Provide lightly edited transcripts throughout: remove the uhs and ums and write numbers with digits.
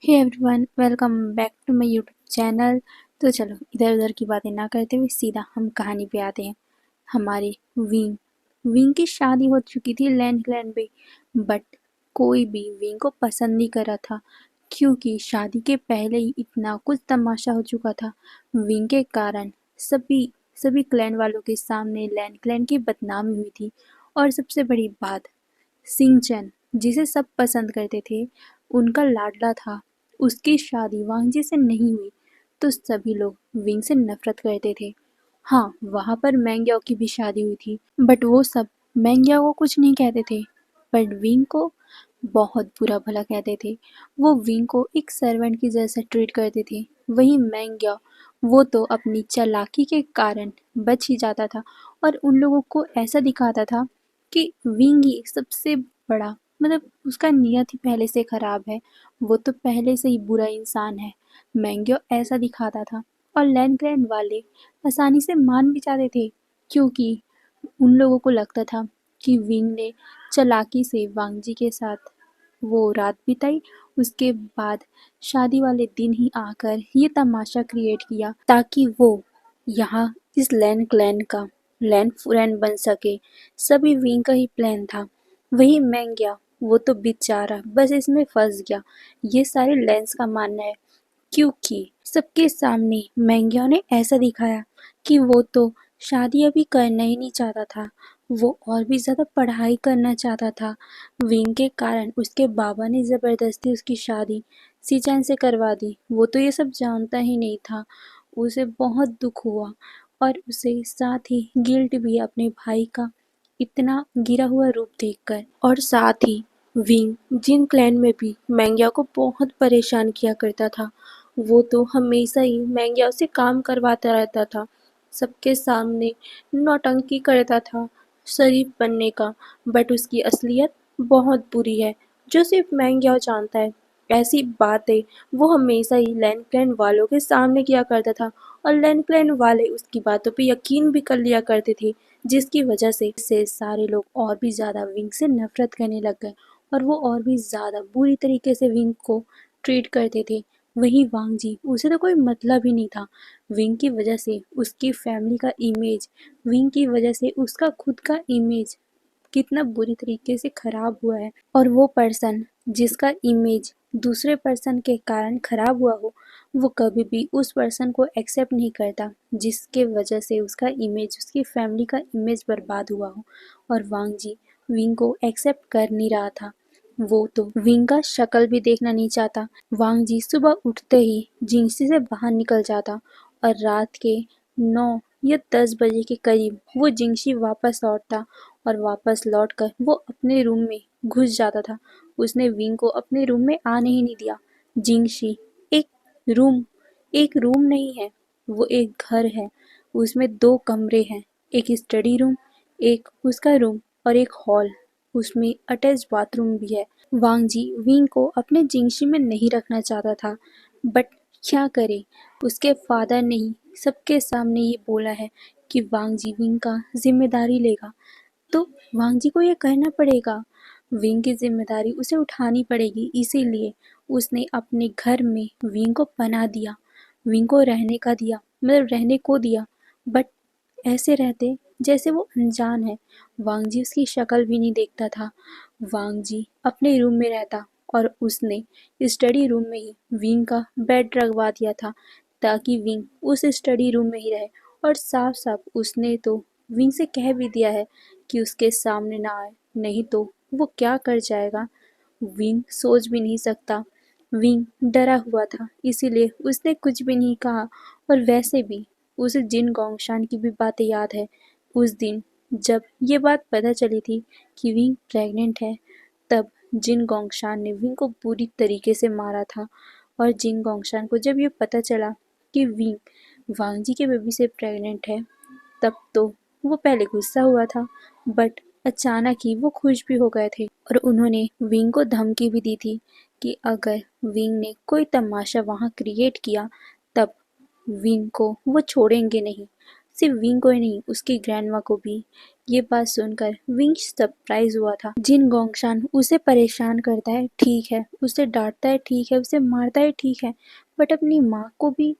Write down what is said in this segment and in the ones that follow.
Hey everyone, welcome back to my YouTube channel. तो चलो इधर उधर की बातें ना करते हुए सीधा हम कहानी पे आते हैं। हमारे विंग विंग की शादी हो चुकी थी लैंड क्लैन पे, बट कोई भी विंग को पसंद नहीं कर रहा था, क्योंकि शादी के पहले ही इतना कुछ तमाशा हो चुका था। विंग के कारण सभी सभी क्लैन वालों के सामने लैंड क्लैन की बदनामी हुई थी। और सबसे बड़ी बात, सिंचन जिसे सब पसंद करते थे, उनका लाडला था, उसकी शादी वांगजी से नहीं हुई तो सभी लोग विंग से नफरत करते थे। हाँ, वहाँ पर मैंग्याओ की भी शादी हुई थी, बट वो सब मैंग्याओ को कुछ नहीं कहते थे, बट विंग को बहुत बुरा भला कहते थे। वो विंग को एक सर्वेंट की जैसा ट्रीट करते थे। वहीं मैंग्याओ, वो तो अपनी चालाकी के कारण बच ही जाता था और उन लोगों को ऐसा दिखाता था कि विंग ही सबसे बड़ा, मतलब उसका नियत ही पहले से खराब है, वो तो पहले से ही बुरा इंसान है। मैंग्यो ऐसा दिखाता था और लैंडग्रैंड वाले आसानी से मान भी जाते थे, क्योंकि उन लोगों को लगता था कि विंग ने चालाकी से वांगजी के साथ वो रात बिताई, उसके बाद शादी वाले दिन ही आकर ये तमाशा क्रिएट किया ताकि वो यहाँ इस लैंड क्लैन का लैंड फ्रेंड बन सके। सभी विंग का ही प्लान था। वही मैंग गया, वो तो बेचारा बस इसमें फंस गया, ये सारे लेंस का मानना है, क्योंकि सबके सामने मैंग्या ने ऐसा दिखाया कि वो तो शादी अभी करना ही नहीं चाहता था, वो और भी ज़्यादा पढ़ाई करना चाहता था। विंग के कारण उसके बाबा ने ज़बरदस्ती उसकी शादी सीचैन से करवा दी। वो तो ये सब जानता ही नहीं था। उसे बहुत दुख हुआ और उसे साथ ही गिल्ट भी अपने भाई का इतना गिरा हुआ रूप देखकर। और साथ ही विंग जिन क्लैन में भी मैंग्या को बहुत परेशान किया करता था, वो तो हमेशा ही मैंग्या से काम करवाता रहता था, सबके सामने नौटंकी करता था शरीफ बनने का, बट उसकी असलियत बहुत बुरी है जो सिर्फ मैंग्या जानता है। ऐसी बातें वो हमेशा ही लैंड क्लैन वालों के सामने किया करता था और लैंड क्लैन वाले उसकी बातों पे यकीन भी कर लिया करते थे, जिसकी वजह से सारे लोग और भी ज़्यादा विंग से नफरत करने लग गए और वो और भी ज़्यादा बुरी तरीके से विंग को ट्रीट करते थे। वहीं वांगजी, उसे तो कोई मतलब ही नहीं था। विंग की वजह से उसकी फैमिली का इमेज, विंग की वजह से उसका खुद का इमेज कितना बुरी तरीके से खराब हुआ है। और वो पर्सन जिसका इमेज दूसरे पर्सन के कारण खराब हुआ हो, वो कभी भी उस पर्सन को एक्सेप्ट नहीं करता जिसके वजह से उसका इमेज, उसकी फैमिली का इमेज बर्बाद हुआ हो। और वांगजी विंग को एक्सेप्ट कर नहीं रहा था, वो तो विंग का शक्ल भी देखना नहीं चाहता। वांगजी सुबह उठते ही जिंगसी से बाहर निकल जाता और रात के 9 या 10 बजे के करीब वो जिंगसी वापस लौटता और वापस लौटकर वो अपने रूम में घुस जाता था। उसने विंग को अपने रूम में आने ही नहीं दिया। जिंगशी एक रूम एक रूम नहीं है, वो एक घर है। उसमें 2 कमरे हैं, एक स्टडी रूम, एक उसका रूम और एक हॉल। उसमें अटैच बाथरूम भी है। वांगजी विंग को अपने जिंगशी में नहीं रखना चाहता था, बट क्या करे, उसके फादर ने ही सबके सामने ये बोला है कि वांगजी विंग का जिम्मेदारी लेगा, तो वांगजी को ये कहना पड़ेगा। विंग की जिम्मेदारी उसे उठानी पड़ेगी, इसीलिए उसने अपने घर में विंग को पनाह दिया, विंग को रहने का दिया, मतलब रहने को दिया, बट ऐसे रहते जैसे वो अनजान है। वांगजी उसकी शक्ल भी नहीं देखता था। वांगजी अपने रूम में रहता और उसने स्टडी रूम में ही विंग का बेड रखवा दिया था ताकि विंग उस स्टडी रूम में ही रहे। और साफ साफ उसने तो विंग से कह भी दिया है कि उसके सामने ना आए, नहीं तो वो क्या कर जाएगा विंग सोच भी नहीं सकता। विंग डरा हुआ था, इसीलिए उसने कुछ भी नहीं कहा। और वैसे भी उसे जिन गोंगशान की भी बातें याद है। उस दिन जब ये बात पता चली थी कि विंग प्रेग्नेंट है, तब जिन गोंगशान ने विंग को पूरी तरीके से मारा था। और जिन गोंगशान को जब ये पता चला कि विंग वांगजी के बेबी से प्रेग्नेंट है, तब तो वो पहले गुस्सा हुआ था, बट अचानक ही वो खुश भी हो गए थे। और उन्होंने विंग को धमकी भी दी थी कि अगर विंग ने कोई तमाशा वहाँ क्रिएट किया, तब विंग को वो छोड़ेंगे नहीं। सिर्फ विंग को ही नहीं, उसकी ग्रैंडमा को भी। ये बात सुनकर विंग सरप्राइज हुआ था। जिन गोंगशान उसे परेशान करता है ठीक है, उसे डांटता है ठीक है, उसे मारता है ठीक है, बट अपनी माँ को भी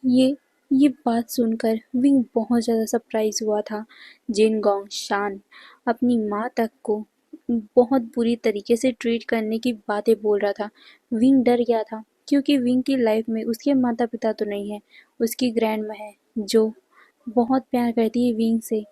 ये ये बात सुनकर विंग बहुत ज़्यादा सरप्राइज हुआ था। जिन गोंगशान अपनी माँ तक को बहुत बुरी तरीके से ट्रीट करने की बातें बोल रहा था। विंग डर गया था क्योंकि विंग की लाइफ में उसके माता पिता तो नहीं है, उसकी ग्रैंडमा है जो बहुत प्यार करती है विंग से।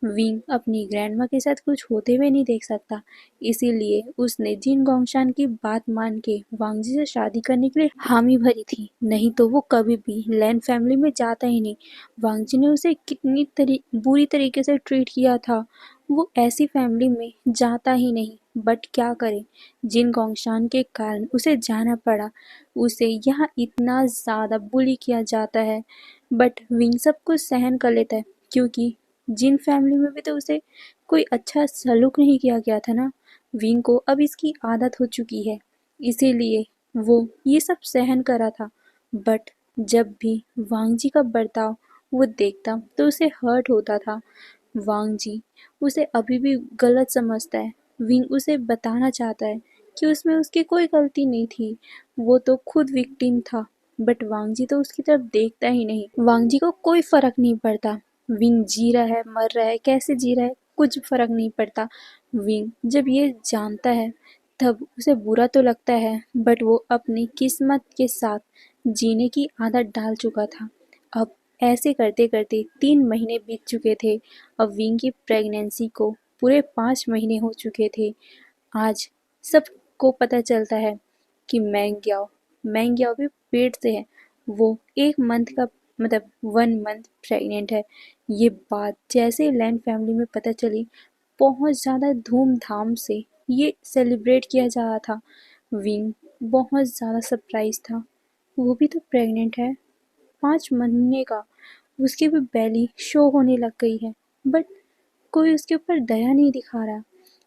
विंग अपनी ग्रैंडमा के साथ कुछ होते हुए नहीं देख सकता, इसीलिए उसने जिन गोंगशान की बात मान के वांगजी से शादी करने के लिए हामी भरी थी, नहीं तो वो कभी भी लैन फैमिली में जाता ही नहीं। वांगजी ने उसे कितनी बुरी तरीके से ट्रीट किया था, वो ऐसी फैमिली में जाता ही नहीं। बट क्या करे, जिन गोंगशान के कारण उसे जाना पड़ा। उसे यहाँ इतना ज़्यादा बुली किया जाता है, बट विंग सब कुछ सहन कर लेता है क्योंकि जिन फैमिली में भी तो उसे कोई अच्छा सलूक नहीं किया गया था ना। विंग को अब इसकी आदत हो चुकी है, इसीलिए वो ये सब सहन करा था। बट जब भी वांगजी का बर्ताव वो देखता तो उसे हर्ट होता था। वांगजी उसे अभी भी गलत समझता है। विंग उसे बताना चाहता है कि उसमें उसकी कोई गलती नहीं थी, वो तो खुद विक्टिम था। बट वांगजी तो उसकी तरफ देखता ही नहीं। वांगजी को कोई फर्क नहीं पड़ता विंग जी रहा है, मर रहा है, कैसे जी रहा है, कुछ फर्क नहीं पड़ता। विंग जब ये जानता है तब उसे बुरा तो लगता है, बट वो अपनी किस्मत के साथ जीने की आदत डाल चुका था। अब ऐसे करते करते 3 महीने बीत चुके थे। अब विंग की प्रेगनेंसी को पूरे 5 महीने हो चुके थे। आज सबको पता चलता है कि मैंग्याओ भी पेट से है। वो 1 मंथ का मतलब 1 मंथ प्रेग्नेंट है। ये बात जैसे लैंड फैमिली में पता चली, बहुत ज़्यादा धूमधाम से ये सेलिब्रेट किया जा रहा था। विंग बहुत ज़्यादा सरप्राइज था, वो भी तो प्रेग्नेंट है 5 महीने का, उसकी भी बेली शो होने लग गई है। बट कोई उसके ऊपर दया नहीं दिखा रहा।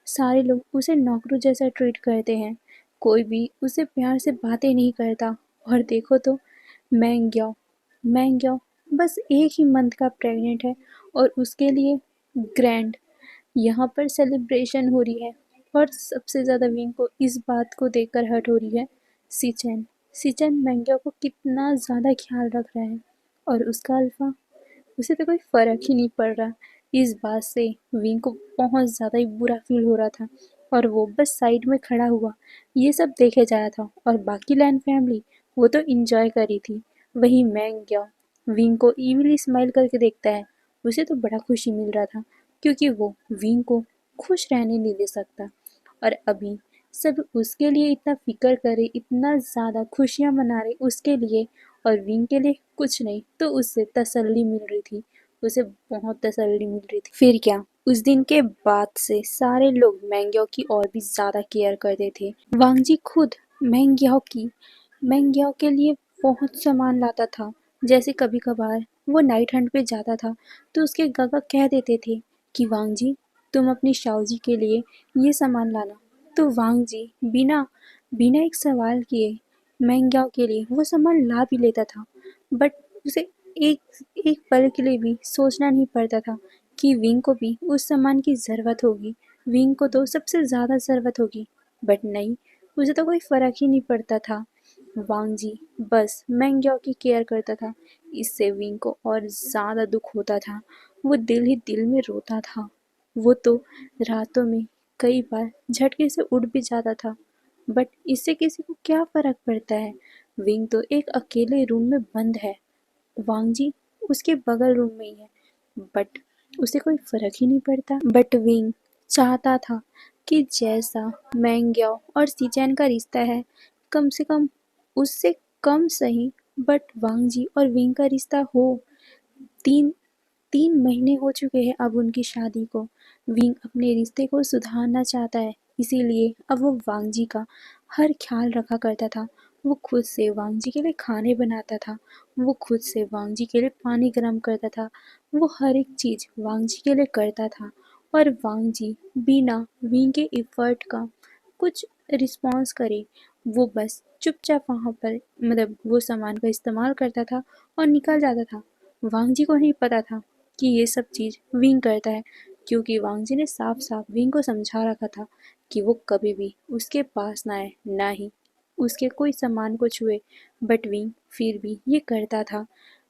सारे लोग उसे नौकरों जैसा ट्रीट करते हैं, कोई भी उसे प्यार से बातें नहीं करता। और देखो तो मैंग्याओ मैंग्याओ बस 1 ही मंथ का प्रेग्नेंट है और उसके लिए ग्रैंड यहाँ पर सेलिब्रेशन हो रही है। और सबसे ज़्यादा विंग को इस बात को देखकर हर्ट हो रही है सिचन। सिचन मैंग्याओ को कितना ज़्यादा ख्याल रख रहा है और उसका अल्फा, उसे तो कोई फ़र्क ही नहीं पड़ रहा। इस बात से विंग को बहुत ज़्यादा ही बुरा फील हो रहा था और वो बस साइड में खड़ा हुआ ये सब देखे जा रहा था। और बाकी लैंड फैमिली वो तो इंजॉय कर रही थी। वही मैंग गया विंग को इविली स्माइल करके देखता है, उसे तो बड़ा खुशी मिल रहा था क्योंकि वो विंग को खुश रहने नहीं दे सकता। और अभी सब उसके लिए इतना फिक्र करे, इतना ज़्यादा खुशियाँ मना रहे उसके लिए, और विंग के लिए कुछ नहीं, तो उससे तसल्ली मिल रही थी, उसे बहुत तसल्ली मिल रही थी। फिर क्या, उस दिन के बाद से सारे लोग मैंग्याओ की और भी ज़्यादा केयर करते थे। वांगजी खुद मैंग्याओ के लिए बहुत सामान लाता था। जैसे कभी कभार वो नाइट हंट पे जाता था तो उसके गागा कह देते थे कि वांगजी तुम अपनी शाओजी के लिए ये सामान लाना। तो वांगजी बिना बिना एक सवाल किए मैंग्याओ के लिए वो सामान ला भी लेता था। बट उसे एक एक पल के लिए भी सोचना नहीं पड़ता था कि विंग को भी उस सामान की ज़रूरत होगी, विंग को तो सबसे ज़्यादा ज़रूरत होगी। बट नहीं, उसे तो कोई फ़र्क ही नहीं पड़ता था। वांगजी बस मैंग्याओ की केयर करता था। इससे विंग को और ज़्यादा दुख होता था, वो दिल ही दिल में रोता था। वो तो रातों में कई बार झटके से उठ भी जाता था। बट इससे किसी को क्या फ़र्क पड़ता है, विंग तो एक अकेले रूम में बंद है, वांगजी उसके बगल रूम में ही है, बट उसे कोई फर्क ही नहीं पड़ता। बट विंग चाहता था कि जैसा मैंग्याओ और सीचैन का रिश्ता है, कम से कम उससे कम सही, बट वांगजी और विंग का रिश्ता हो। तीन 3 महीने हो चुके हैं अब उनकी शादी को। विंग अपने रिश्ते को सुधारना चाहता है, इसीलिए अब वो वांगजी का हर ख्याल रखा करता था। वो खुद से वांगजी के लिए खाने बनाता था, वो खुद से वांगजी के लिए पानी गर्म करता था, वो हर एक चीज़ वांगजी के लिए करता था। और वांगजी बिना विंग के एफर्ट का कुछ रिस्पॉन्स करे, वो बस चुपचाप वहाँ पर मतलब वो सामान का इस्तेमाल करता था और निकल जाता था। वांगजी को नहीं पता था कि ये सब चीज़ विंग करता है, क्योंकि वांग जी ने साफ साफ विंग को समझा रखा था कि वो कभी भी उसके पास ना आए, ना ही उसके कोई सामान को छुए। बट विंग फिर भी ये करता था।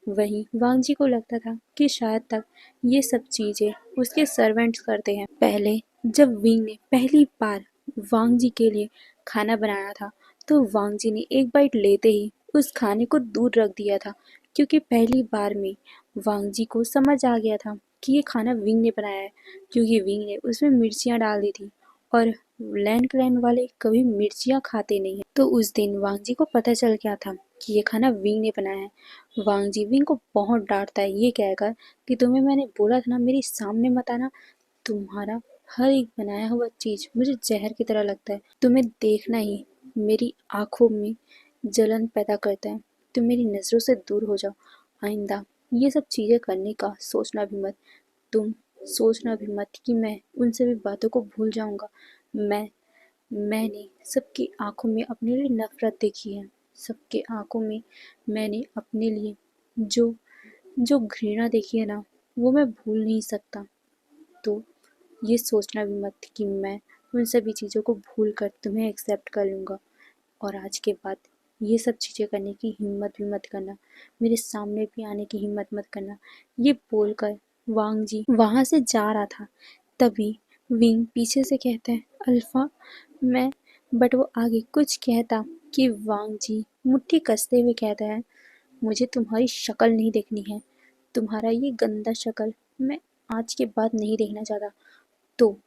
वहीं वांग जी को लगता था कि शायद तक ये सब चीज़ें उसके सर्वेंट्स करते हैं। पहले जब विंग ने पहली बार वांग जी के लिए खाना बनाया था, तो वांग जी ने एक बाइट लेते ही उस खाने को दूर रख दिया था, क्योंकि पहली बार में वांग जी को समझ आ गया था कि ये खाना विंग ने बनाया है, क्योंकि विंग ने उसमें मिर्चियाँ डाल दी थी और लैंड क्लैन वाले कभी मिर्चियाँ खाते नहीं हैं। तो उस दिन वांग जी को पता चल गया था कि ये खाना विंग ने बनाया है। वांग जी विंग को बहुत डांटता है, ये कहकर कि तुम्हें मैंने बोला था ना मेरे सामने मत आना। तुम्हारा हर एक बनाया हुआ चीज मुझे जहर की तरह लगता है। तुम्हें देखना ही मेरी आंखों में जलन पैदा करता है। तुम मेरी नजरों से दूर हो जाओ। आइंदा ये सब चीजें करने का सोचना भी मत। तुम सोचना भी मत कि मैं उन सभी बातों को भूल जाऊंगा। मैं मैंने सबकी आंखों में अपने लिए नफरत देखी है। सबके आंखों में मैंने अपने लिए जो जो घृणा देखी है ना, वो मैं भूल नहीं सकता। तो ये सोचना भी मत कि मैं उन सभी चीज़ों को भूल कर तुम्हें एक्सेप्ट कर लूँगा, और आज के बाद ये सब चीज़ें करने की हिम्मत भी मत करना। मेरे सामने भी आने की हिम्मत मत करना। ये बोलकर वांग जी वहाँ से जा रहा था, तभी विंग पीछे से कहता है, अल्फा मैं। बट वो आगे कुछ कहता कि वांग जी मुट्ठी कसते हुए कहता है, मुझे तुम्हारी शक्ल नहीं देखनी है। तुम्हारा ये गंदा शक्ल मैं आज के बाद नहीं देखना चाहता। तो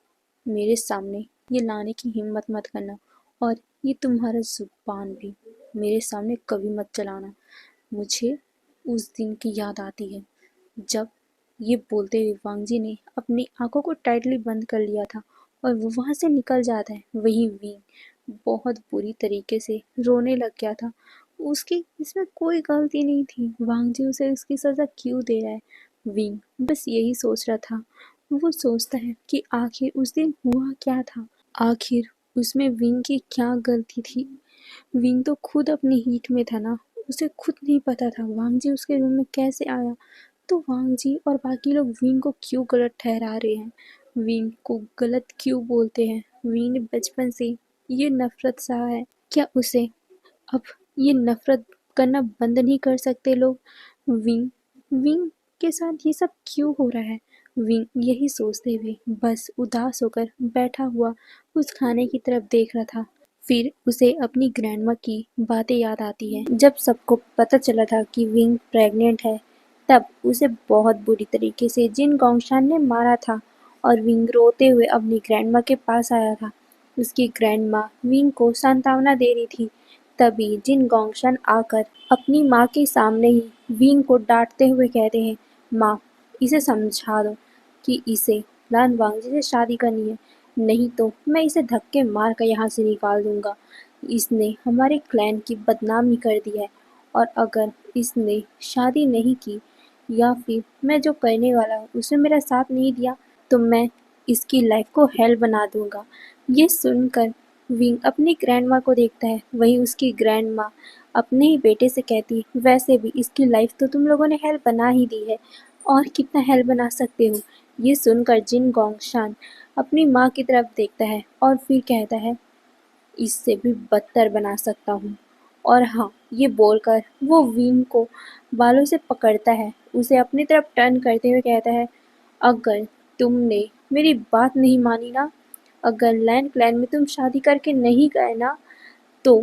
मेरे सामने ये लाने की हिम्मत मत करना, और ये तुम्हारा जुबान भी मेरे सामने कभी मत चलाना। मुझे उस दिन की याद आती है जब ये बोलते हुए वांग जी ने अपनी आंखों को टाइटली बंद कर लिया था और वो वहां से निकल जाता है। वहीं विंग बहुत बुरी तरीके से रोने लग गया था। उसकी इसमें कोई गलती नहीं थी। वांग जी उसे इसकी सजा क्यों दे रहा है? विंग बस यही सोच रहा था। वो सोचता है कि आखिर उस दिन हुआ क्या था। आखिर उसमें विंग की क्या गलती थी? विंग तो खुद अपनी हीट में था ना, उसे खुद नहीं पता था वांग जी उसके रूम में कैसे आया। तो वांग जी और बाकी लोग विंग को क्यों गलत ठहरा रहे हैं? विंग को गलत क्यों बोलते हैं? विंग ने बचपन से ये नफरत सहा है, क्या उसे अब ये नफरत करना बंद नहीं कर सकते लोग? विंग विंग के साथ ये सब क्यों हो रहा है? विंग यही सोचते हुए बस उदास होकर बैठा हुआ उस खाने की तरफ देख रहा था। फिर उसे अपनी ग्रैंडमा की बातें याद आती है। जब सबको पता चला था कि विंग प्रेग्नेंट है, तब उसे बहुत बुरी तरीके से जिन गोंगशान ने मारा था, और विंग रोते हुए अपनी ग्रैंडमा के पास आया था। उसकी ग्रैंडमा विंग को सांत्वना दे रही थी। तभी जिन गोंगशन आकर अपनी माँ के सामने ही विंग को डांटते हुए कहते हैं, माँ इसे समझा दो कि इसे लान वांगजी से शादी करनी है, नहीं तो मैं इसे धक्के मार कर यहाँ से निकाल दूंगा। इसने हमारे क्लैन की बदनामी कर दी है, और अगर इसने शादी नहीं की या फिर मैं जो करने वाला हूँ उसमें मेरा साथ नहीं दिया, तो मैं इसकी लाइफ को हेल बना दूंगा। ये सुनकर विंग अपनी ग्रैंडमा को देखता है। वहीं उसकी ग्रैंडमा अपने ही बेटे से कहती, वैसे भी इसकी लाइफ तो तुम लोगों ने हेल बना ही दी है, और कितना हेल बना सकते हो? ये सुनकर जिन गोंगशान अपनी माँ की तरफ देखता है और फिर कहता है, इससे भी बदतर बना सकता हूँ। और हाँ, ये बोलकर वो विंग को बालों से पकड़ता है, उसे अपनी तरफ टर्न करते हुए कहता है, अगर तुमने मेरी बात नहीं मानी ना, अगर लैंड क्लैन में तुम शादी करके नहीं गए ना, तो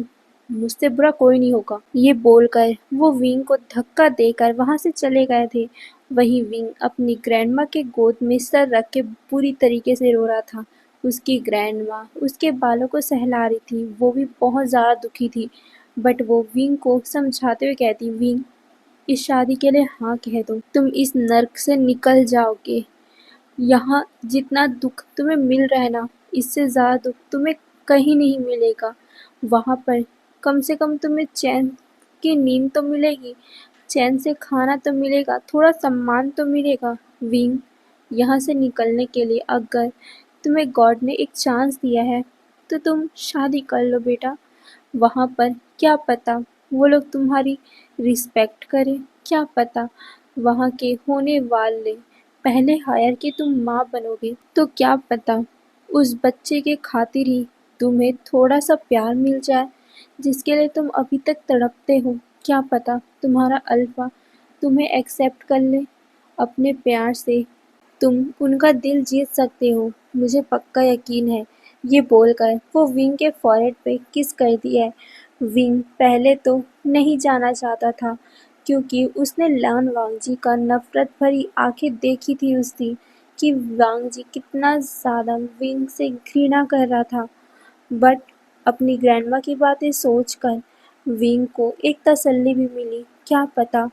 मुझसे बुरा कोई नहीं होगा। ये बोलकर वो विंग को धक्का देकर वहां से चले गए थे। वहीं विंग अपनी ग्रैंडमा के गोद में सर रख के बुरी तरीके से रो रहा था। उसकी ग्रैंडमा उसके बालों को सहला रही थी, वो भी बहुत ज़्यादा दुखी थी। बट वो विंग को समझाते हुए कहती, विंग इस शादी के लिए हाँ कह दो, तुम इस नर्क से निकल जाओगे। यहाँ जितना दुख तुम्हें मिल रहा है ना, इससे ज़्यादा दुख तुम्हें कहीं नहीं मिलेगा। वहाँ पर कम से कम तुम्हें चैन की नींद तो मिलेगी, चैन से खाना तो मिलेगा, थोड़ा सम्मान तो मिलेगा। विंग यहाँ से निकलने के लिए अगर तुम्हें गॉड ने एक चांस दिया है, तो तुम शादी कर लो बेटा। वहाँ पर क्या पता वो लोग तुम्हारी रिस्पेक्ट करें, क्या पता वहाँ के होने वाले पहले हायर कि तुम माँ बनोगे तो क्या पता उस बच्चे के खातिर ही तुम्हें थोड़ा सा प्यार मिल जाए जिसके लिए तुम अभी तक तड़पते हो। क्या पता तुम्हारा अल्फा तुम्हें एक्सेप्ट कर ले अपने प्यार से। तुम उनका दिल जीत सकते हो, मुझे पक्का यकीन है। ये बोलकर वो विंग के फॉरहेड पे किस कर दिया। विंग पहले तो नहीं जाना चाहता था क्योंकि उसने लान वांगजी का नफरत भरी आंखें देखी थी उसकी कि वांगजी कितना ज़्यादा विंग से घृणा कर रहा था। बट अपनी ग्रैंडमा की बातें सोचकर विंग को एक तसल्ली भी मिली। क्या पता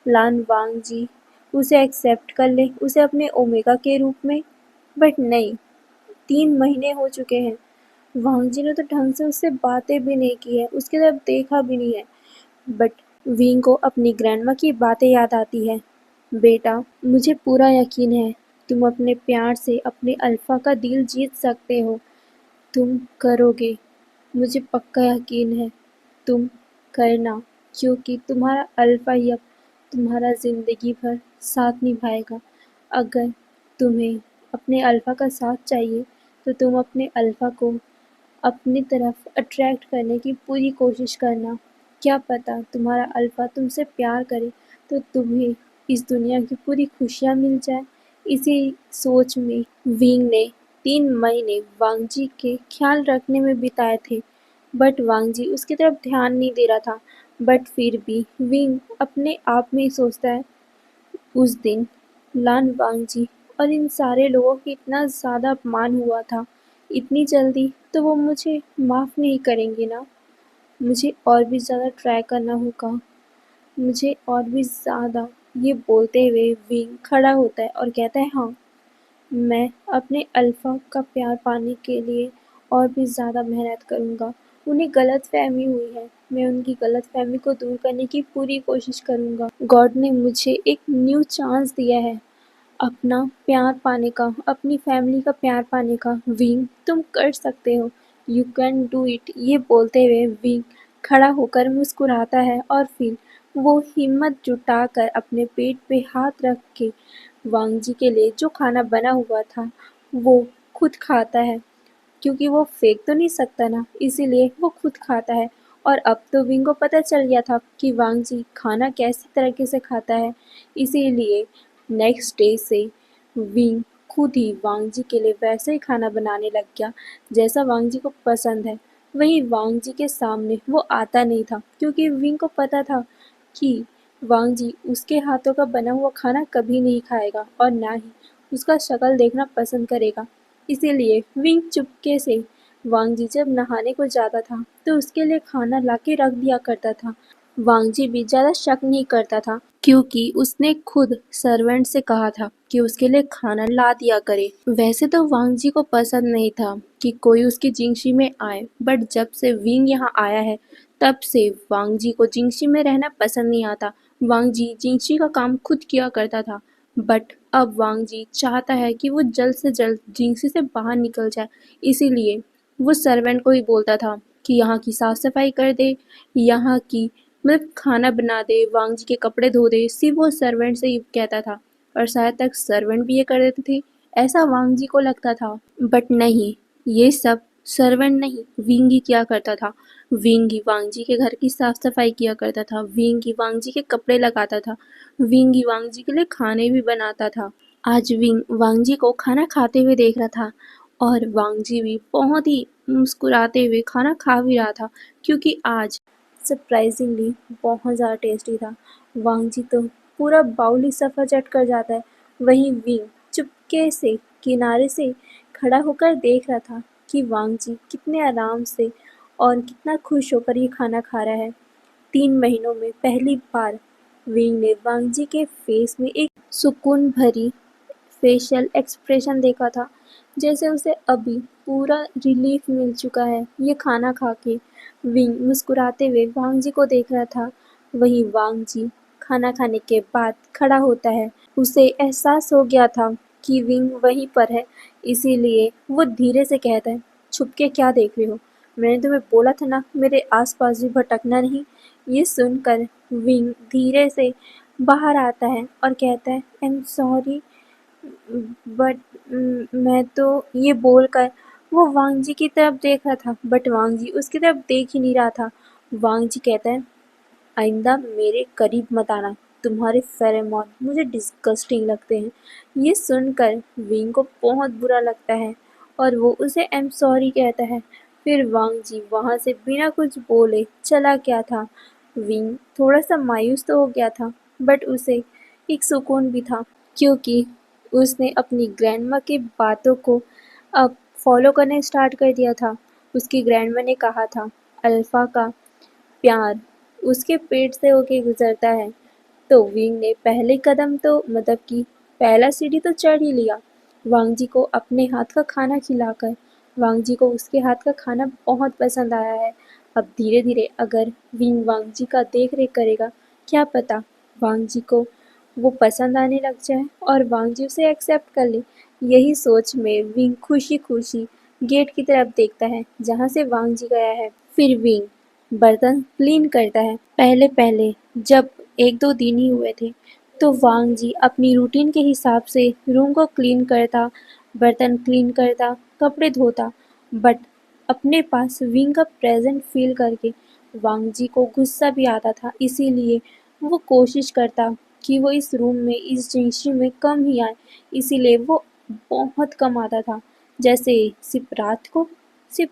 लान वांगजी उसे एक्सेप्ट कर ले, उसे अपने ओमेगा के रूप में। बट नहीं, 3 महीने हो चुके हैं। वांगजी ने तो ढंग से उससे बातें भी नहीं की है, उसकी तरफ देखा भी नहीं है। बट विंग को अपनी ग्रैंडमा की बातें याद आती है। बेटा, मुझे पूरा यकीन है तुम अपने प्यार से अपने अल्फा का दिल जीत सकते हो। तुम करोगे, मुझे पक्का यकीन है। तुम करना, क्योंकि तुम्हारा अल्फा ही अब तुम्हारा ज़िंदगी भर साथ निभाएगा। अगर तुम्हें अपने अल्फा का साथ चाहिए तो तुम अपने अल्फा को अपनी तरफ अट्रैक्ट करने की पूरी कोशिश करना। क्या पता तुम्हारा अल्फा तुमसे प्यार करे तो तुम्हें इस दुनिया की पूरी खुशियाँ मिल जाए। इसी सोच में विंग ने 3 महीने वांगजी के ख्याल रखने में बिताए थे। बट वांगजी उसकी तरफ ध्यान नहीं दे रहा था। बट फिर भी विंग अपने आप में ही सोचता है, उस दिन लान वांगजी और इन सारे लोगों की इतना ज़्यादा अपमान हुआ था, इतनी जल्दी तो वो मुझे माफ़ नहीं करेंगे ना। मुझे और भी ज़्यादा ट्राई करना होगा, मुझे और भी ज़्यादा। ये बोलते हुए विंग खड़ा होता है और कहता है, हाँ, मैं अपने अल्फा का प्यार पाने के लिए और भी ज़्यादा मेहनत करूँगा। उन्हें गलतफ़हमी हुई है, मैं उनकी गलतफ़हमी को दूर करने की पूरी कोशिश करूँगा। गॉड ने मुझे एक न्यू चांस दिया है अपना प्यार पाने का, अपनी फैमिली का प्यार पाने का। विंग, तुम कर सकते हो, यू कैन डू इट। ये बोलते हुए विंग खड़ा होकर मुस्कुराता है और फिर वो हिम्मत जुटाकर अपने पेट पे हाथ रख के वांगजी के लिए जो खाना बना हुआ था वो खुद खाता है, क्योंकि वो फेंक तो नहीं सकता ना, इसीलिए वो खुद खाता है। और अब तो विंग को पता चल गया था कि वांगजी खाना कैसी तरीके से खाता है, इसीलिए नेक्स्ट डे से विंग खुद ही वांगजी के लिए वैसे ही खाना बनाने लग गया जैसा वांगजी को पसंद है। वहीं वांगजी के सामने वो आता नहीं था क्योंकि विंग को पता था कि वांगजी उसके हाथों का बना हुआ खाना कभी नहीं खाएगा और ना ही उसका शक्ल देखना पसंद करेगा। इसीलिए विंग चुपके से वांगजी जब नहाने को जाता था तो उसके लिए खाना लाके रख दिया करता था। वांगजी भी ज़्यादा शक नहीं करता था क्योंकि उसने खुद सर्वेंट से कहा था कि उसके लिए खाना ला दिया करे। वैसे तो वांगजी को पसंद नहीं था कि कोई उसकी जिंगशी में आए, बट जब से विंग यहाँ आया है तब से वांगजी को जिंगशी में रहना पसंद नहीं आता। वांगजी जिंगशी का काम खुद किया करता था, बट अब वांगजी चाहता है कि वो जल्द से जल्द जिंगशी से बाहर निकल जाए। इसीलिए वो सर्वेंट को ही बोलता था कि यहाँ की साफ सफाई कर दे, यहाँ की मतलब खाना बना दे, वांगजी के कपड़े धो दे। सिर्फ वो सर्वेंट से ही कहता था और शायद तक सर्वेंट भी ये कर देते थे, ऐसा वांगजी को लगता था। बट नहीं, ये सब सर्वेंट नहीं, विंग ही किया करता था। विंग ही वांगजी के घर की साफ सफाई किया करता था, विंग ही वांगजी के कपड़े लगाता था, विंग ही वांगजी के लिए खाने भी बनाता था। आज विंग वांगजी को खाना खाते हुए देख रहा था और वांगजी भी बहुत ही मुस्कुराते हुए खाना खा भी रहा था क्योंकि आज सरप्राइजिंगली बहुत ज़्यादा टेस्टी था। वांगजी तो पूरा बाउल ही सफरचट कर जाता है। वहीं विंग चुपके से किनारे से खड़ा होकर देख रहा था कि वांगजी कितने आराम से और कितना खुश होकर ये खाना खा रहा है। 3 महीनों में पहली बार विंग ने वांगजी के फेस में एक सुकून भरी फेशियल एक्सप्रेशन देखा था, जैसे उसे अभी पूरा रिलीफ मिल चुका है ये खाना खा के। विंग मुस्कुराते हुए वांगजी को देख रहा था। वहीं वांगजी खाना खाने के बाद खड़ा होता है। उसे एहसास हो गया था कि विंग वहीं पर है, इसीलिए वो धीरे से कहता है, छुप के क्या देख रहे हो? मैंने तुम्हें बोला था ना मेरे आसपास भी भटकना नहीं। ये सुनकर विंग धीरे से बाहर आता है और कहता है, आई एम सॉरी, बट मैं तो ये बोलकर वो वांग जी की तरफ देख रहा था, बट वांग जी उसकी तरफ देख ही नहीं रहा था। वांग जी कहता है, आइंदा मेरे करीब मत आना, तुम्हारे फेरोमोन मुझे डिस्गस्टिंग लगते हैं। ये सुनकर विंग को बहुत बुरा लगता है और वो उसे आई एम सॉरी कहता है। फिर वांग जी वहाँ से बिना कुछ बोले चला गया था। विंग थोड़ा सा मायूस तो हो गया था, बट उसे एक सुकून भी था, क्योंकि उसने अपनी ग्रैंडमा की बातों को अब फॉलो करने स्टार्ट कर दिया था। उसकी ग्रैंडमा ने कहा था, अल्फा का प्यार उसके पेट से होके गुजरता है। तो विंग ने पहले कदम तो मतलब कि पहला सीढ़ी तो चढ़ ही लिया। वांग जी को अपने हाथ का खाना खिलाकर वांग जी को उसके हाथ का खाना बहुत पसंद आया है। अब धीरे धीरे अगर विंग वांग जी का देख रेख करेगा, क्या पता वांग जी को वो पसंद आने लग जाए और वांग जी उसे एक्सेप्ट कर ले। यही सोच में विंग खुशी खुशी गेट की तरफ देखता है जहाँ से वांग जी गया है। फिर विंग बर्तन क्लीन करता है। पहले पहले जब एक दो दिन ही हुए थे तो वांग जी अपनी रूटीन के हिसाब से रूम को क्लीन करता, बर्तन क्लीन करता, कपड़े धोता, बट अपने पास विंग का प्रेजेंट फील करके वांग जी को गुस्सा भी आता था। इसीलिए वो कोशिश करता कि वो इस रूम में इस जिंगशी में कम ही आए, इसीलिए वो बहुत कम आता था। जैसे सिर्फ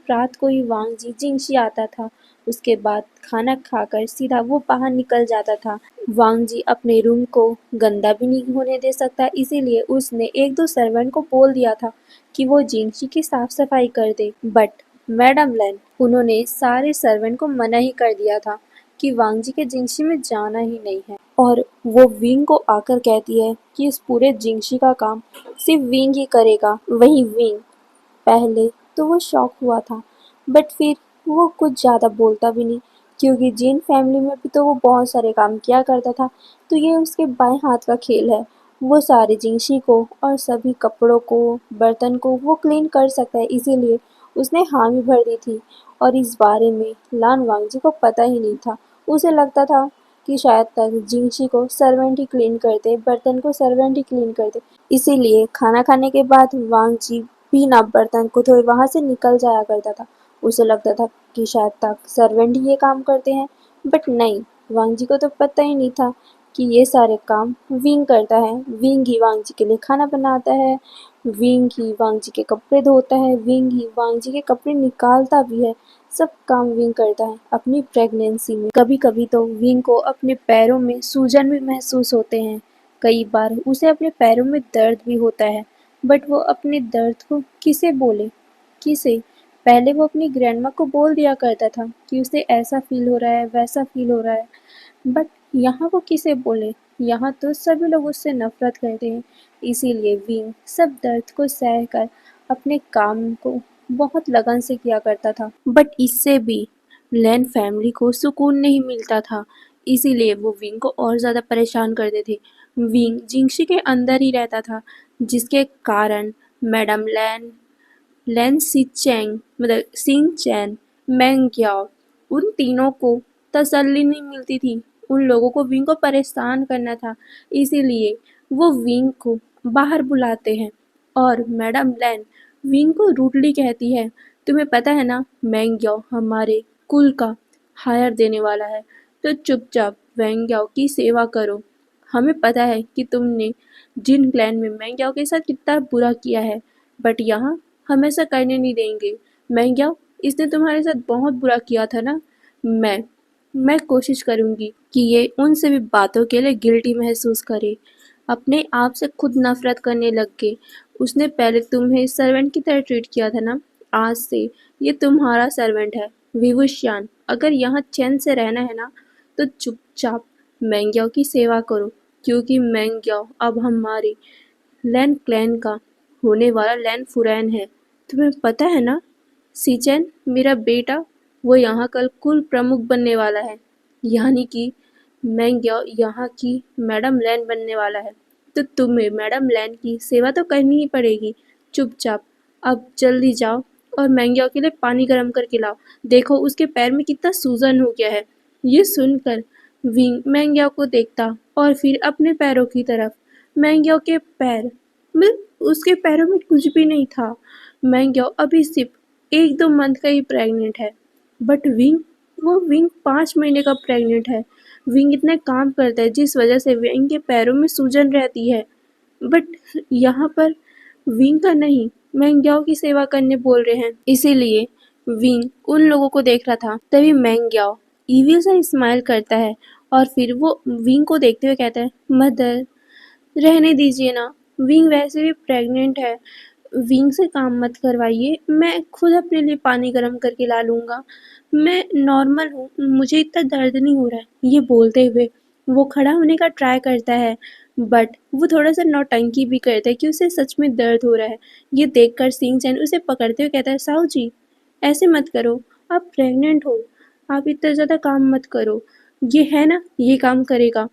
रात को ही वांग जी जिंगशी आता था। उसके बाद खाना खाकर सीधा वो बाहर निकल जाता था। वांग जी अपने रूम को गंदा भी नहीं होने दे सकता, इसीलिए उसने एक दो सर्वेंट को बोल दिया था कि वो जिंगशी की साफ सफाई कर दे। बट मैडम लैन उन्होंने सारे सर्वेंट को मना ही कर दिया था कि वांग जी के जिंगशी में जाना ही नहीं है। और वो विंग को आकर कहती है कि इस पूरे जिंगशी का काम सिर्फ विंग ही करेगा। वही विंग पहले तो वो शॉक हुआ था, बट फिर वो कुछ ज़्यादा बोलता भी नहीं, क्योंकि जिन फैमिली में भी तो वो बहुत सारे काम किया करता था, तो ये उसके बाएं हाथ का खेल है। वो सारे जिंगशी को और सभी कपड़ों को, बर्तन को वो क्लीन कर सकता है, इसीलिए उसने हामी भर दी थी। और इस बारे में लान वांगजी को पता ही नहीं था। उसे लगता था कि शायद तक जिंगशी को सर्वेंट ही क्लीन करते, बर्तन को सर्वेंट ही क्लीन करते। इसीलिए खाना खाने के बाद वांगजी बिना बर्तन को धोए वहाँ से निकल जाया करता था। उसे लगता था कि शायद तक सर्वेंट ही ये काम करते हैं, बट नहीं, वांग जी को तो पता ही नहीं था कि ये सारे काम विंग करता है। विंग ही वांग जी के लिए खाना बनाता है, विंग ही वांग जी के कपड़े धोता है, विंग ही वांग जी के कपड़े निकालता भी है। सब काम विंग करता है। अपनी प्रेगनेंसी में कभी कभी तो विंग को अपने पैरों में सूजन भी महसूस होते हैं। कई बार उसे अपने पैरों में दर्द भी होता है, बट वो अपने दर्द को किसे बोले, किसे? पहले वो अपनी ग्रैंडमा को बोल दिया करता था कि उसे ऐसा फील हो रहा है, वैसा फील हो रहा है, बट यहाँ वो किसे बोले? यहाँ तो सभी लोग उससे नफरत करते हैं। इसीलिए विंग सब दर्द को सह कर अपने काम को बहुत लगन से किया करता था। बट इससे भी लैन फैमिली को सुकून नहीं मिलता था, इसीलिए वो विंग को और ज़्यादा परेशान करते थे। विंग जिंगशी के अंदर ही रहता था, जिसके कारण मैडम लैन लैन सिचेंग मतलब सिंह चैन, मेंग ग्याओ, उन तीनों को तसल्ली नहीं मिलती थी। उन लोगों को विंग को परेशान करना था, इसीलिए वो विंग को बाहर बुलाते हैं और मैडम लैन विंग को रूडली कहती है, तुम्हें पता है ना मेंग ग्याओ हमारे कुल का हायर देने वाला है, तो चुपचाप वेंग ग्याओ की सेवा करो। हमें पता है कि तुमने जिन क्लैन में मेंग ग्याओ के साथ कितना बुरा किया है, बट यहाँ हम ऐसा करने नहीं देंगे। मैं इसने तुम्हारे साथ बहुत बुरा किया था ना। मैं कोशिश करूंगी कि ये उन सभी बातों के लिए गिल्टी महसूस करे, अपने आप से खुद नफरत करने लग गए। उसने पहले तुम्हें सर्वेंट की तरह ट्रीट किया था ना, आज से ये तुम्हारा सर्वेंट है। विवुशियान, अगर यहाँ चैन से रहना है ना तो चुपचाप मैंग्याओ की सेवा करो, क्योंकि मैंग्याओ अब हमारे लैन क्लैन का होने वाला लैन फुरैन है। तुम्हें पता है ना सीचेन, मेरा बेटा वो यहाँ कल कुल प्रमुख बनने वाला है, यानी कि मैंग्याओ यहाँ की मैडम लैन बनने वाला है, तो तुम्हें मैडम लैन की सेवा तो करनी ही पड़ेगी। चुपचाप अब जल्दी जाओ और मैंग्याओ के लिए पानी गर्म करके लाओ, देखो उसके पैर में कितना सूजन हो गया है। ये सुनकर विंग मैंग्याओ को देखता और फिर अपने पैरों की तरफ। मैंग्याओ के पैर मतलब उसके पैरों में कुछ भी नहीं था। मैंग्यो अभी सिर्फ 1-2 मंथ का ही प्रेग्नेंट है, बट विंग 5 महीने का प्रेग्नेंट है। विंग इतना काम करता है जिस वजह से विंग के पैरों में सूजन रहती है, बट यहाँ पर विंग का नहीं, मैंग्याओ की सेवा करने बोल रहे हैं। इसीलिए विंग उन लोगों को देख रहा था। तभी मैंग्याओ ईविल सा स्माइल करता है और फिर वो विंग को देखते हुए कहता है, मदर रहने दीजिए ना, विंग वैसे भी प्रेग्नेंट है, विंग से काम मत करवाइए, मैं खुद अपने लिए पानी गर्म करके ला लूँगा, मैं नॉर्मल हूँ, मुझे इतना दर्द नहीं हो रहा है। ये बोलते हुए वो खड़ा होने का ट्राई करता है, बट वो थोड़ा सा नौटंकी भी करता है कि उसे सच में दर्द हो रहा है। ये देखकर सिंह चैन उसे पकड़ते हुए कहता है, साहू जी ऐसे मत करो, आप प्रेग्नेंट हो, आप इतना ज़्यादा काम मत करो, ये है ना ये काम करेगा,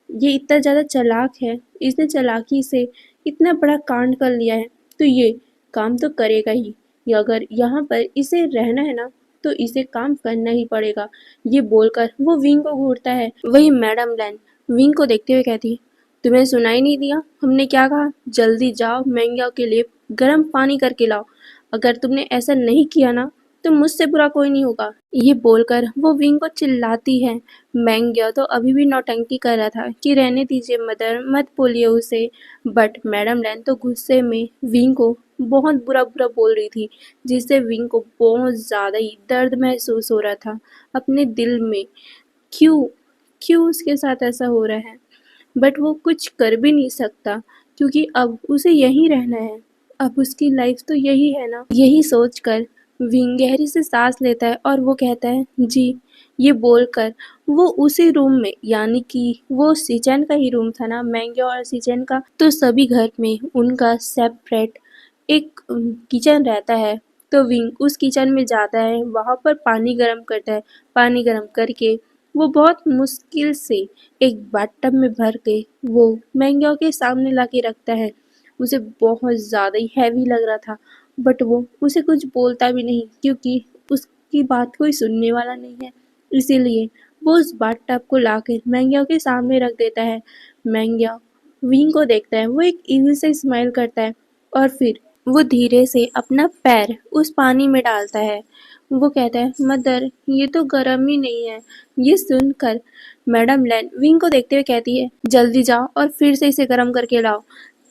ये इतना ज़्यादा चालाक है, इसने चालाकी से इतना बड़ा कांड कर लिया है, तो ये काम तो करेगा ही। ये अगर यहाँ पर इसे रहना है ना, तो इसे काम करना ही पड़ेगा। ये बोलकर वो विंग को घूरता है। वही मैडम लैन विंग को देखते हुए कहती है, तुम्हें सुनाई नहीं दिया हमने क्या कहा? जल्दी जाओ मैंग्याओ के लिए गर्म पानी करके लाओ। अगर तुमने ऐसा नहीं किया ना, तो मुझसे बुरा कोई नहीं होगा। ये बोलकर वो विंग को चिल्लाती है। मैंग्याओ तो अभी भी नौटंकी कर रहा था कि रहने दीजिए मदर, मत बोलिए उसे, बट मैडम लैन तो गुस्से में विंग को बहुत बुरा बुरा बोल रही थी, जिससे विंग को बहुत ज़्यादा ही दर्द महसूस हो रहा था अपने दिल में। क्यों क्यों उसके साथ ऐसा हो रहा है, बट वो कुछ कर भी नहीं सकता क्योंकि अब उसे यहीं रहना है, अब उसकी लाइफ तो यही है ना। यही सोचकर विंग गहरी से सांस लेता है और वो कहता है, जी। ये बोलकर वो उसी रूम में, यानी कि वो सिचन का ही रूम था ना, मैंग्यो और सिचन का, तो सभी घर में उनका सेपरेट एक किचन रहता है। तो विंग उस किचन में जाता है, वहाँ पर पानी गर्म करता है। पानी गर्म करके वो बहुत मुश्किल से एक बाथटब में भर के वो मैंग्याओ के सामने लाके रखता है। उसे बहुत ज़्यादा ही हैवी लग रहा था, बट वो उसे कुछ बोलता भी नहीं क्योंकि उसकी बात कोई सुनने वाला नहीं है। इसीलिए वो उस बाथटब को लाकर मैंग्याओ के सामने रख देता है। मैंग्याओ विंग को देखता है, वो एक इविल से स्माइल करता है और फिर वो धीरे से अपना पैर उस पानी में डालता है। वो कहता है, मदर ये तो गर्म ही नहीं है। ये सुनकर मैडम लैन विंग को देखते हुए कहती है, जल्दी जाओ और फिर से इसे गर्म करके लाओ,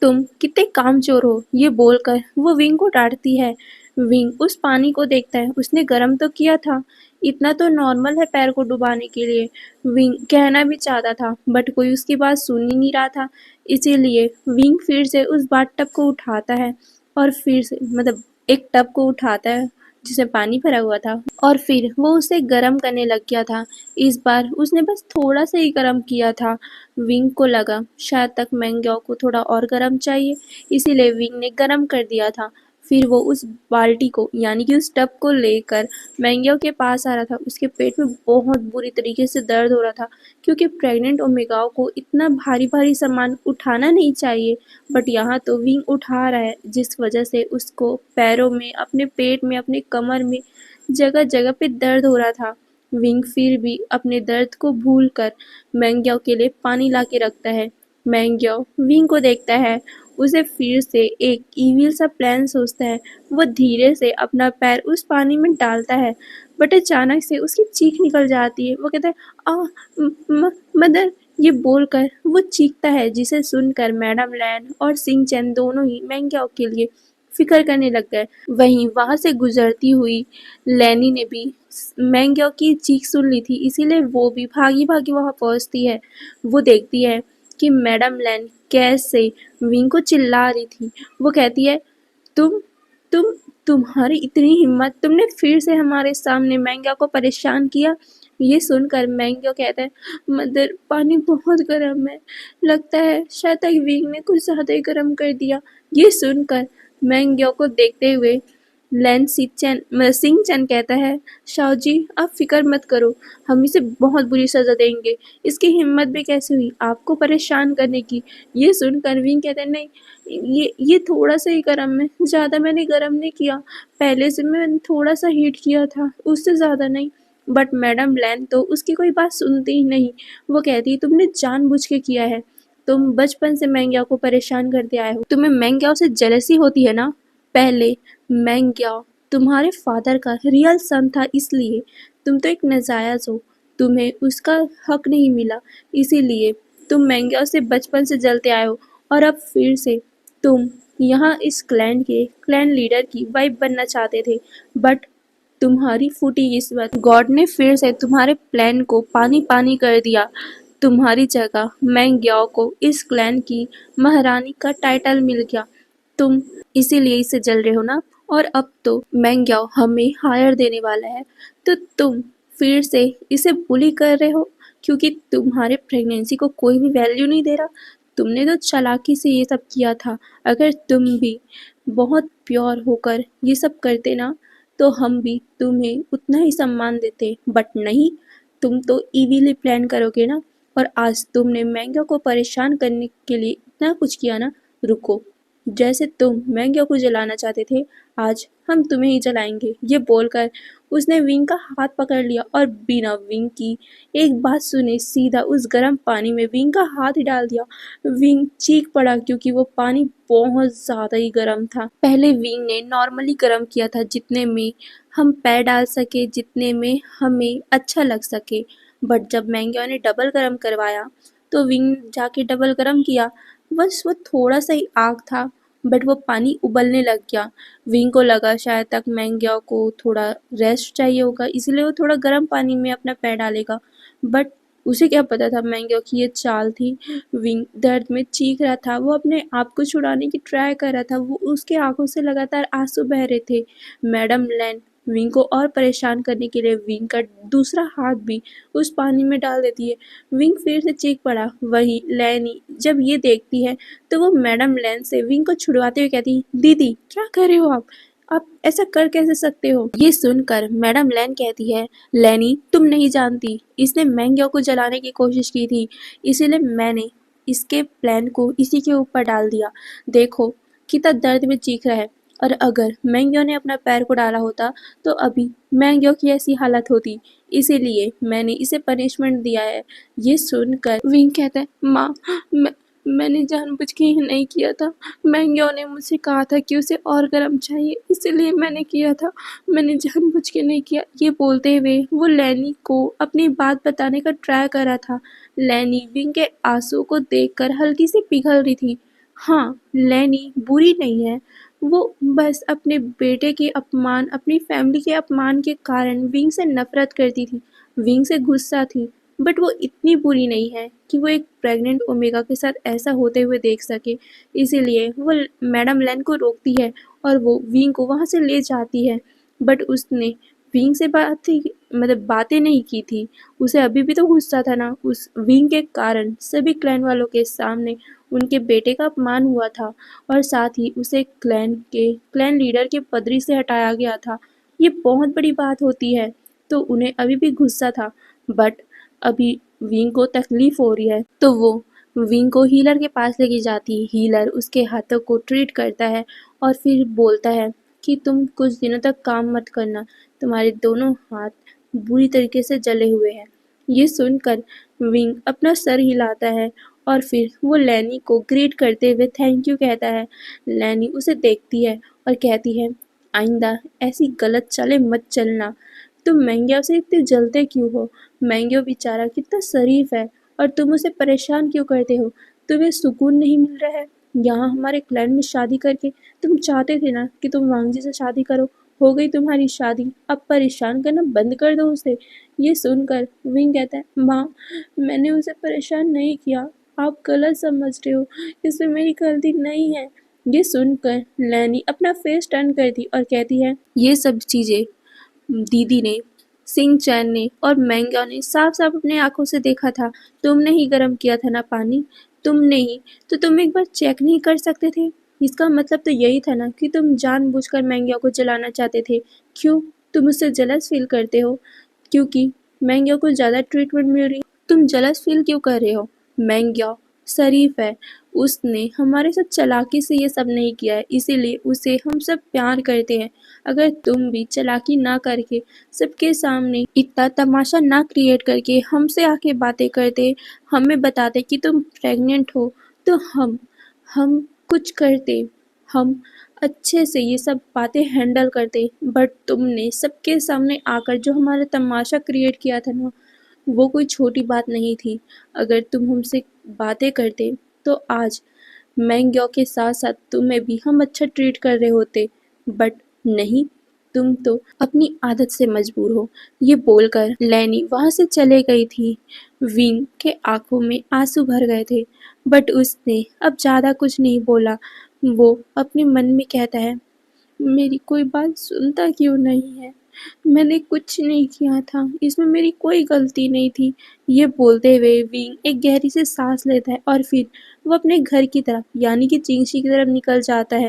तुम कितने कामचोर हो। ये बोलकर वो विंग को डांटती है। विंग उस पानी को देखता है, उसने गर्म तो किया था, इतना तो नॉर्मल है पैर को डुबाने के लिए। विंग कहना भी चाहता था बट कोई उसकी बात सुन ही नहीं रहा था। इसीलिए विंग फिर से उस बाथ टब को उठाता है और फिर से मतलब एक टब को उठाता है जिसमें पानी भरा हुआ था और फिर वो उसे गर्म करने लग गया था। इस बार उसने बस थोड़ा सा ही गर्म किया था। विंग को लगा शायद तक मैंग्याओ को थोड़ा और गर्म चाहिए, इसीलिए विंग ने गर्म कर दिया था। फिर वो उस बाल्टी को यानी कि उस टब को लेकर मैंग्याओ के पास आ रहा था। उसके पेट में बहुत बुरी तरीके से दर्द हो रहा था क्योंकि प्रेग्नेंट ओमेगाओ को इतना भारी भारी सामान उठाना नहीं चाहिए, बट यहाँ तो विंग उठा रहा है जिस वजह से उसको पैरों में, अपने पेट में, अपने कमर में जगह जगह पे दर्द हो रहा था। विंग फिर भी अपने दर्द को भूलकर मैंग्याओ के लिए पानी लाके रखता है। मैंग्याओ विंग को देखता है, उसे फिर से एक इविल सा प्लान सोचता है। वो धीरे से अपना पैर उस पानी में डालता है, बट अचानक से उसकी चीख निकल जाती है। वो कहता है, आ मदर। ये बोलकर वो चीखता है, जिसे सुनकर मैडम लैन और सिंह चैन दोनों ही मैंग्याओ के लिए फिक्र करने लग गए। वहीं वहां से गुजरती हुई लैनी ने भी मैंग्याओ की चीख सुन ली थी, इसीलिए वो भी भागी भागी वहां पहुंचती है। वो देखती है कि मैडम लैन कैसे विंग को चिल्ला रही थी। वो कहती है, तुम तुम तुम्हारी इतनी हिम्मत, तुमने फिर से हमारे सामने मैंग्याओ को परेशान किया। ये सुनकर मैंग्याओ कहता है, मदर पानी बहुत गर्म है, लगता है शायद तक विंग ने कुछ ज़्यादा ही गर्म कर दिया। ये सुनकर मैंग्याओ को देखते हुए लैन सिंह चैन कहता है, शाओ जी आप फिक्र मत करो, हम इसे बहुत बुरी सज़ा देंगे। इसकी हिम्मत भी कैसे हुई आपको परेशान करने की। ये सुनकर विंग कहते हैं, नहीं ये थोड़ा सा ही गर्म है, ज़्यादा मैंने गर्म नहीं किया, पहले से मैंने थोड़ा सा हीट किया था, उससे ज़्यादा नहीं। बट मैडम लैन तो उसकी कोई बात सुनती ही नहीं। वो कहती, तुमने जानबूझ के किया है, तुम बचपन से मैंग्याओ को परेशान करते आए हो। तुम्हें मैंग्याओ से जेलसी होती है ना? पहले मैंग्याओ तुम्हारे फादर का रियल सन था, इसलिए तुम तो एक नाजायज हो, तुम्हें उसका हक नहीं मिला, इसीलिए तुम मैंग्याओ से बचपन से जलते आए हो। और अब फिर से तुम यहाँ इस क्लैन के क्लैन लीडर की वाइफ बनना चाहते थे, बट तुम्हारी फूटी किस्मत, गॉड ने फिर से तुम्हारे प्लान को पानी पानी कर दिया। तुम्हारी जगह मैंग्याओ को इस क्लैन की महारानी का टाइटल मिल गया। तुम इसीलिए इसे जल रहे हो ना? और अब तो मैंग्याओ हमें हायर देने वाला है, तो तुम फिर से इसे बुली कर रहे हो क्योंकि तुम्हारे प्रेगनेंसी को कोई भी वैल्यू नहीं दे रहा। तुमने तो चालाकी से ये सब किया था। अगर तुम भी बहुत प्योर होकर ये सब करते ना, तो हम भी तुम्हें उतना ही सम्मान देते, बट नहीं, तुम तो इविली प्लान करोगे ना। और आज तुमने मैंगो को परेशान करने के लिए इतना कुछ किया ना। रुको, जैसे तुम मैंगो को जलाना चाहते थे, आज हम तुम्हें ही जलाएंगे। ये बोलकर उसने विंग का हाथ पकड़ लिया और बिना विंग की एक बात सुने सीधा उस गर्म पानी में विंग का हाथ ही डाल दिया। विंग चीख पड़ा क्योंकि वो पानी बहुत ज़्यादा ही गर्म था। पहले विंग ने नॉर्मली गर्म किया था, जितने में हम पैर डाल सके, जितने में हमें अच्छा लग सके, बट जब मैंगो ने डबल गरम करवाया तो विंग जाके डबल गरम किया। बस वो थोड़ा सा ही आग था, बट वो पानी उबलने लग गया। विंग को लगा शायद तक मैंगो को थोड़ा रेस्ट चाहिए होगा, इसलिए वो थोड़ा गर्म पानी में अपना पैर डालेगा, बट उसे क्या पता था मैंगो की ये चाल थी। विंग दर्द में चीख रहा था, वो अपने आप को छुड़ाने की ट्राई कर रहा था, वो उसके आंखों से लगातार आंसू बह रहे थे। मैडम लैन विंग को और परेशान करने के लिए विंग का दूसरा हाथ भी उस पानी में डाल देती है। विंग फिर से चीख पड़ा। वही लैनी जब ये देखती है तो वो मैडम लैन से विंग को छुड़वाते हुए कहती, दीदी क्या कर रहे हो आप ऐसा कर कैसे सकते हो? ये सुनकर मैडम लैन कहती है, लैनी तुम नहीं जानती, इसने मैंगो को जलाने की कोशिश की थी, इसीलिए मैंने इसके प्लान को इसी के ऊपर डाल दिया। देखो कितना दर्द में चीख रहा है, और अगर मैंगो ने अपना पैर को डाला होता तो अभी मैंगो की ऐसी हालत होती, इसीलिए मैंने इसे पनिशमेंट दिया है। ये सुनकर विंग कहता है, माँ मैंने जानबूझ के ही नहीं किया था, मैंगो ने मुझसे कहा था कि उसे और गर्म चाहिए, इसीलिए मैंने किया था, मैंने जानबूझ के नहीं किया। ये बोलते हुए वो लैनी को अपनी बात बताने का ट्राई कर रहा था। लैनी विंग के आंसू को देखकर हल्की सी पिघल रही थी। हाँ, लैनी बुरी नहीं है, वो बस अपने बेटे के अपमान, अपनी फैमिली के अपमान के कारण विंग से नफरत करती थी, विंग से गुस्सा थी, बट वो इतनी बुरी नहीं है कि वो एक प्रेग्नेंट ओमेगा के साथ ऐसा होते हुए देख सके। इसीलिए वो मैडम लैन को रोकती है और वो विंग को वहाँ से ले जाती है, बट उसने विंग से बातें नहीं की थी। उसे अभी भी तो गुस्सा था ना, उस विंग के कारण सभी क्लैन वालों के सामने उनके बेटे का अपमान हुआ था, और साथ ही उसे क्लैन लीडर के पदरी से हटाया गया था। ये बहुत बड़ी बात होती है, तो उन्हें अभी भी गुस्सा था, बट अभी विंग को तकलीफ हो रही है, तो वो विंग को हीलर के पास लेके जाती है। हीलर उसके हाथों को ट्रीट करता है और फिर बोलता है कि तुम कुछ दिनों तक काम मत करना, तुम्हारे दोनों हाथ बुरी तरीके से जले हुए हैं। ये सुनकर विंग अपना सर हिलाता है और फिर वो लैनी को ग्रीट करते हुए थैंक यू कहता है। लैनी उसे देखती है और कहती है, आइंदा ऐसी गलत चालें मत चलना। तुम मैंगो से इतने जलते क्यों हो? मैंगो बेचारा कितना शरीफ है, और तुम उसे परेशान क्यों करते हो? तुम्हें सुकून नहीं मिल रहा है यहाँ हमारे क्लैन में शादी करके? तुम चाहते थे ना कि तुम वांगजी से शादी करो, हो गई तुम्हारी शादी, अब परेशान करना बंद कर दो उसे। ये सुनकर विंग कहता है, माँ मैंने उसे परेशान नहीं किया, आप गलत समझ रहे हो, इसमें मेरी गलती नहीं है। ये सुनकर लैनी अपना फेस टर्न करती और कहती है, ये सब चीज़ें दीदी ने, सिंह चैन ने और मैंगो ने साफ साफ अपने आंखों से देखा था। तुमने ही गर्म किया था ना पानी, तुमने ही, तो तुम एक बार चेक नहीं कर सकते थे? इसका मतलब तो यही था ना कि तुम जानबूझकर मैंगो को जलाना चाहते थे। क्यों? तुम उससे जलस फील करते हो क्योंकि मैंगो को ज़्यादा ट्रीटमेंट मिल रही, तुम जलस फील क्यों कर रहे हो? मैंगो शरीफ है। उसने हमारे साथ चालाकी से ये सब नहीं किया है, इसीलिए उसे हम सब प्यार करते हैं। अगर तुम भी चालाकी ना करके सबके सामने इतना तमाशा ना क्रिएट करके हमसे आके बातें करते, हमें बताते कि तुम प्रेग्नेंट हो, तो हम कुछ करते, हम अच्छे से ये सब बातें हैंडल करते। बट तुमने सबके सामने आकर जो हमारा तमाशा क्रिएट किया था ना, वो कोई छोटी बात नहीं थी। अगर तुम हमसे बातें करते तो आज मैंग्यो के साथ साथ तुम्हें भी हम अच्छा ट्रीट कर रहे होते, बट नहीं, तुम तो अपनी आदत से मजबूर हो। ये बोलकर लैनी वहां से चले गई थी। विंग के आंखों में आंसू भर गए थे, बट उसने अब ज्यादा कुछ नहीं बोला। वो अपने मन में कहता है, मेरी कोई बात सुनता क्यों नहीं है? मैंने कुछ नहीं किया था, इसमें मेरी कोई गलती नहीं थी। ये बोलते हुए विंग एक गहरी से सांस लेता है और फिर वो अपने घर की तरफ यानी कि चिंगशी की तरफ निकल जाता है।